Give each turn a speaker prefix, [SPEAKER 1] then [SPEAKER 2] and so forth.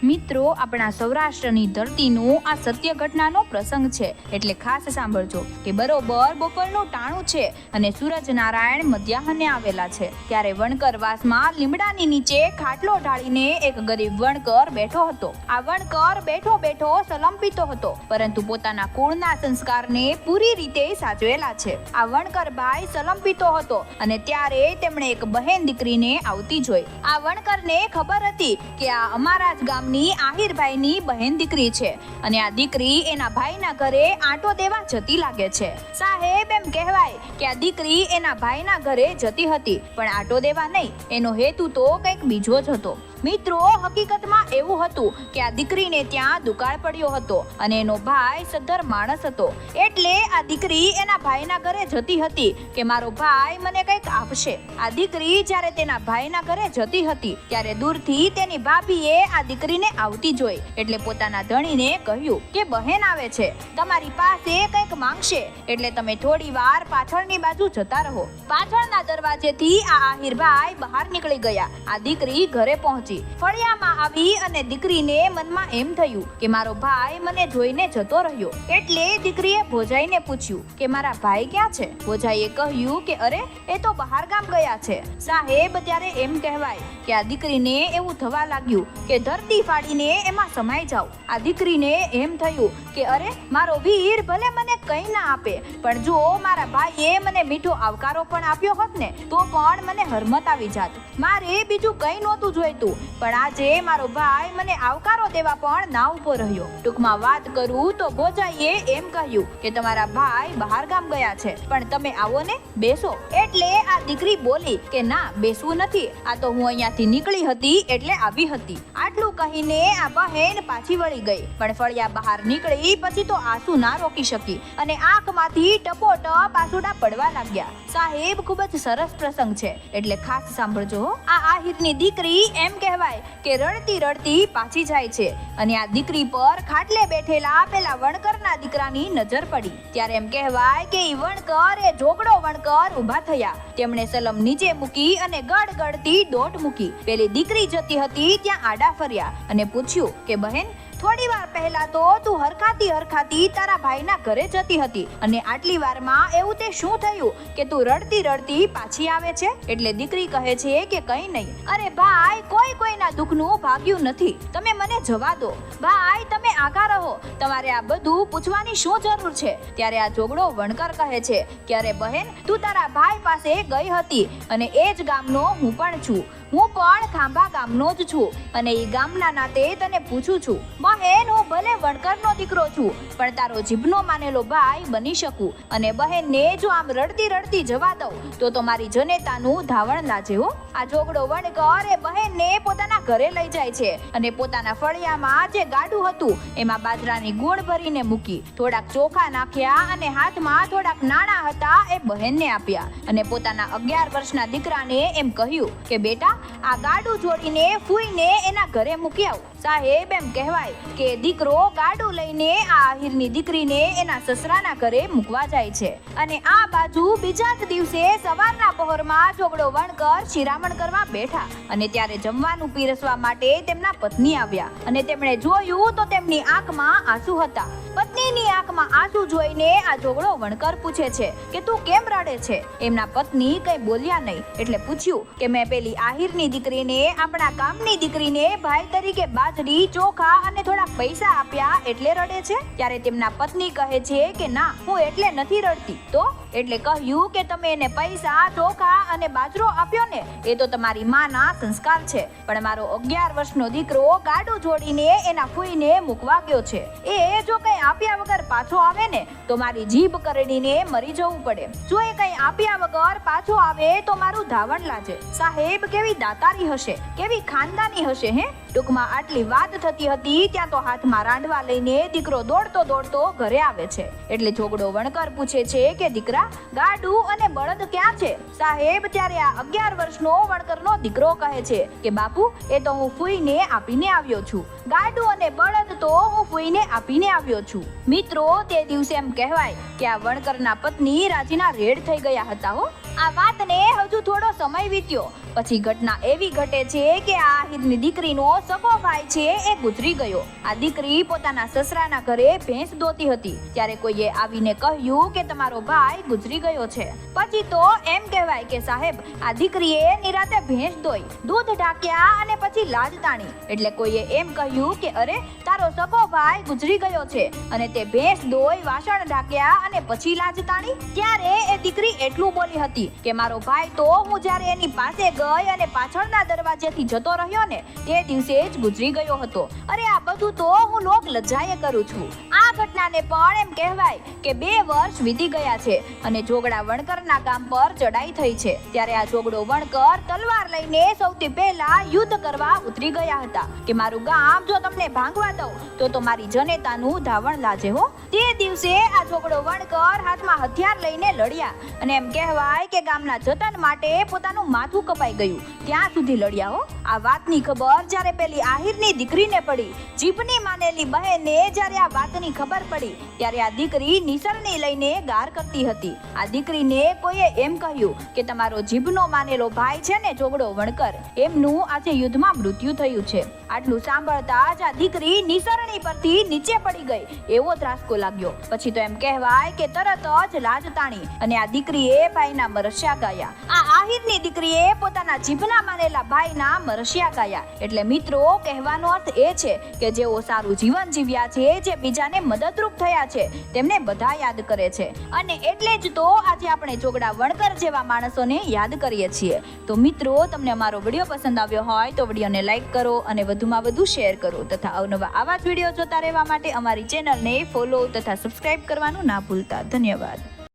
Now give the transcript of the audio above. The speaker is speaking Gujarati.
[SPEAKER 1] મિત્રો, આપણા સૌરાષ્ટ્રની ધરતીનો આ સત્ય ઘટનાનો પ્રસંગ છે, એટલે ખાસ સાંભળજો કે બરોબર બપોરનું ટાણું છે અને સૂરજ નારાયણ મધ્યાહને આવેલા છે ત્યારે વણકરવાસમાં લીમડાની નીચે ખાટલો ઢાળીને એક ગરીબ વણકર બેઠો હતો. આ વણકર બેઠો બેઠો સલંપિતો હતો, પરંતુ પોતાના કુળના સંસ્કારને પૂરી રીતે સાચવેલા છે. આ વણકર ભાઈ સલંપિતો હતો અને ત્યારે તેમણે એક બહેન દીકરીને આવતી જોઈ. આ વણકરને ખબર હતી કે આ અમારા જ ગામની આહિરભાઈની બહેન દીકરી છે અને આ દીકરી એના ભાઈના ઘરે આંટો દેવા જતી લાગે છે. સાહેબ, એમ કહેવાય કે આ દીકરી એના ભાઈના ઘરે જતી હતી, પણ આંટો દેવા નહીં, એનો હેતુ તો કંઈક બીજો જ હતો. મિત્રો, હકીકતમાં એવું હતું કે આ દીકરીને ત્યાં દુકાળ પડ્યો હતો અને એનો ભાઈ સદ્ધર માણસ હતો, એટલે આ દીકરી એના ભાઈના ઘરે જતી હતી કે મારો ભાઈ મને કંઈક આપશે. આ દીકરી જ્યારે તેના ભાઈના ઘરે જતી હતી ત્યારે દૂરથી તેની ભાભીએ આ દીકરીને આવતી જોઈ એટલે પોતાના ધણીને કહ્યું કે બહેન આવે છે, તમારી પાસે કંઈક માંગશે, એટલે તમે થોડી વાર પાછળની બાજુ જતા રહો. પાછળના દરવાજેથી આ આહિરભાઈ બહાર નીકળી ગયા. આ દીકરી ઘરે પહોંચી. ફળિયામાં આવી અને દીકરીને મનમાં એમ થયું કે મારો ભાઈ મને જોઈને જતો રહ્યો, એટલે દીકરીએ ભોજાઈને પૂછ્યું કે મારા ભાઈ ક્યાં છે. ભોજાઈએ કહ્યું કે અરે, એ તો બહાર ગામ ગયા છે. સાહેબ, ત્યારે એમ કહેવાય કે આ દીકરીને એવું થવા લાગ્યું કે ધરતી ફાડીને એમાં સમાઈ જાવ. આ દીકરીને એમ થયું કે અરે, મારો વીર ભલે મને કંઈ ના આપે, પણ જો મારા ભાઈએ મને મીઠો આવકારો પણ આપ્યો હોત ને તો પણ મને હરમત આવી જાત. મારે બીજું કંઈ નહોતું જોઈતું, પણ આજે મારો ભાઈ મને આવકારો દેવા પણ ના ઉભો રહ્યો. ટૂંકમાં વાત કરું તો ભોજાઈએ એમ કહ્યું કે તમારા ભાઈ બહાર ગામ ગયા છે, પણ તમે આવો ને, બેસો. એટલે આ દીકરી બોલી કે ના, બેસવું નથી, આ તો હું અહીંયાથી નીકળી હતી એટલે આવી હતી. આટલું કહીને આ બહેન પાછી વળી ગઈ, પણ ફળિયા બહાર નીકળી પછી તો આંસુ ના રોકી શકી અને આંખમાંથી ટપોટપ આંસુડા પડવા લાગ્યા. સાહેબ, ખૂબ જ સરસ પ્રસંગ છે, એટલે ખાસ સાંભળજો. આ આહિરની દીકરી એમ કહેવાય કે રડતી રડતી પાછી જાય છે અને આ દીકરી પર ખાટલે બેઠેલા પેલા વણકરના દીકરાની નજર પડી. ત્યારે એમ કહેવાય કે ઈ વણકર એ જોગડો વણકર ઊભા થયા. તેમણે સલમ નીચે મૂકી અને ગડગડતી દોટ મૂકી. પેલી દીકરી જતી હતી ત્યાં આડા ફર્યા અને પૂછ્યું કે બહેન, થોડી વાર પહેલા તો તું હરખાતી તારા ભાઈના ઘરે જતી હતી અને આટલી વારમાં એવું તે શું થયું કે તું રડતી રડતી પાછી આવે છે. એટલે દીકરી કહે છે કે કંઈ નહીં, અરે ભાઈ, કોઈના દુઃખનું ભાગ્યું નથી, તમે મને જવા દો. ભાઈ, તમે આગા રહો, તમારે આ બધું પૂછવાની શું જરૂર છે. ત્યારે આ જોગડો વણકર કહે છે કે અરે બહેન, તું તારા ભાઈ પાસે ગઈ હતી અને એ જ ગામનો હું પણ છું. હું પણ ખાંભા ગામનો જ છું અને એ ગામના નાતે તને પૂછું છું બહેન, હું ભલે વણકરનો દીકરો છું, પણ તારો જીભનો માનેલો ભાઈ બની શકું અને બહેનને જો આમ રડતી રડતી જવા દઉં તો મારી જનેતાનું ધાવણ લાજે હો. આ જોગડો વણકર એ બહેનને પોતાના ઘરે લઈ જાય છે અને પોતાના ફળિયામાં જે ગાડું હતું એમાં બાજરાની ગુણ ભરીને મૂકી, થોડાક ચોખા નાખ્યા અને હાથમાં થોડાક નાણાં હતા એ બહેનને આપ્યા અને પોતાના 11 વર્ષના દીકરાને એમ કહ્યું કે બેટા, આ ગાડું જોડીને ફૂઈને એના ઘરે મૂકી આવ. સાહેબ, એમ કહેવાય કે દીકરો ગાડું લઈને આ આહિરની દીકરીને એના સસરાના ઘરે મૂકવા જાય છે અને આ બાજુ બીજા જ દિવસે સવારના પહોરમાં જોગડો વણકર શિરામણ કરવા બેઠા અને ત્યારે જમવાનું પીરસવા માટે તેમના પત્ની આવ્યા અને તેમણે જોયું તો તેમની આંખમાં આંસુ હતા. પત્નીની આંખમાં આંસુ જોઈને આ જોગડો વણકર પૂછે છે કે તું કેમ રડે છે. એમના પત્ની કંઈ બોલ્યા નહીં એટલે પૂછ્યું કે મેં પેલી આહિરની દીકરીને, આપણા ગામની દીકરીને ભાઈ તરીકે બાજરી, ચોખા અને થોડા પૈસા આપ્યા એટલે રડે છે. ત્યારે તેમના પત્ની કહે છે કે ના, હું એટલે નથી રડતી. તો એટલે કહ્યું કે તમે એને પૈસા, ચોખા અને બાજરો આપ્યો ને, એ તો તમારી માના સંસ્કાર છે, પણ મારો 11 વર્ષનો દીકરો ગાડું જોડીને એના ફૂઈને મૂકવા ગયો છે. એ જો કંઈ આપ્યા વગર પાછો આવે ને તો મારી જીભ કરડીને મરી જવું પડે. જો એ કંઈ આપ્યા વગર પાછો આવે તો મારું ધાવણ લાજે. સાહેબ, કેવી દાતારી હશે, કેવી ખાનદાની હશે. હે, ટૂંકમાં આટલી વાત થતી હતી ત્યાં તો હાથમાં રાંડવા લઈને દીકરો દોડતો દોડતો ઘરે આવે છે. એટલે જોગડો વણકર પૂછે છે કે દીકરા, ગાડું અને બળદ ક્યાં છે. સાહેબ, ત્યારે આ 11 વર્ષનો વણકરનો દીકરો કહે છે કે બાપુ, એ તો હું ફૂઈને આપીને આવ્યો છું. ગાડું અને બળદ તો હું ફૂઈને આપીને આવ્યો છું. મિત્રો, તે દિવસે એમ કહેવાય કે આ વણકરના પત્ની રાજીના રેડ થઈ ગયા હતા હો. આ વાતને હજુ થોડો સમય વીત્યો પછી ઘટના એવી ઘટે છે કે આ આહિરની દીકરીનો સગો ભાઈ છે એ ગુજરી ગયો. આ દીકરી પોતાના સસરાના ઘરે ભેંસ દોતી હતી ત્યારે કોઈએ આવીને કહ્યું કે તમારો ભાઈ ગુજરી ગયો છે. પછી તો એમ કહેવાય કે સાહેબ આ દીકરીએ નિરાતે ભેંસ દોઈ, દૂધ ઢાંક્યા અને પછી લાજ તાણી. એટલે કોઈએ એમ કહ્યું કે અરે તારો સગો ભાઈ ગુજરી ગયો છે અને તે ભેંસ દોઈ, વાસણ ઢાંક્યા અને પછી લાજ તાણી. ત્યારે એ દીકરી એટલું બોલી હતી કે મારો ભાઈ તો હું જ્યારે એની પાસે ગઈ અને પાછળના દરવાજેથી જતો રહ્યો ને તે દિવસે જ ગુજરી ગયો હતો. અરે આ બધું તો હું લોક લજ્જાએ કરું છું. આ ઘટનાને પણ એમ કહેવાય કે 2 વર્ષ વીતી ગયા છે અને જોગડા વણકરના ગામ પર ચડાઈ થઈ છે. ત્યારે આ જોગડો વણકર તલવાર લઈને સૌથી પહેલા યુદ્ધ કરવા ઉતરી ગયા હતા કે મારું ગામ જો તમને ભાંગવા દઉં તો મારી જનેતાનું ધાવણ લાજે હો. તે દિવસે આ જોગડો વણકર હાથમાં હથિયાર લઈને લડ્યા અને એમ કહેવાય કે ગામના જતન માટે પોતાનું માથું કપાઈ ગયું ત્યાં સુધી લડ્યા હો. આ વાતની ખબર જ્યારે પેલી આહિરની દીકરીને પડી, જીભની માનેલી બહેને જ્યારે આ વાતની ખબર પડી ત્યારે આ દીકરી નિસરણી લઈને ગાર કરતી હતી. આ દીકરીને કોઈએ એમ કહ્યું કે તમારો જીભનો માનેલો ભાઈ છે ને જોગડો વણકર, એમનું આજે યુદ્ધમાં મૃત્યુ થયું છે. આટલું સાંભળતા જ આ દીકરી નિસરણી પરથી નીચે પડી ગઈ એવો ત્રાસકો લાગ્યો. પછી તો એમ કહેવાય કે તરત જ લાજ તાણી અને આ દીકરીએ ભાઈના મરસ્યા ગાયા. આ આહિરની દીકરીએ પોતાના જીભના માનેલા ભાઈના મરસ્યા ગાયા. એટલે મિત્રો કહેવાનો અર્થ એ છે કે જેઓ સારું જીવન જીવ્યા છે, જે બીજાને મદદરૂપ થયા છે, તેમને બધા યાદ કરે છે અને એટલે જ તો આજે આપણે જોગડા વણકર જેવા માણસોને યાદ કરીએ છીએ. તો મિત્રો તમને અમારો વિડીયો પસંદ આવ્યો હોય તો વિડીયોને લાઈક કરો અને વધુમાં વધુ શેર કરો તથા અવનવા આવા જ વિડીયો જોતા રહેવા માટે અમારી ચેનલને ફોલો તથા સબસ્ક્રાઇબ કરવાનું ના ભૂલતા. ધન્યવાદ.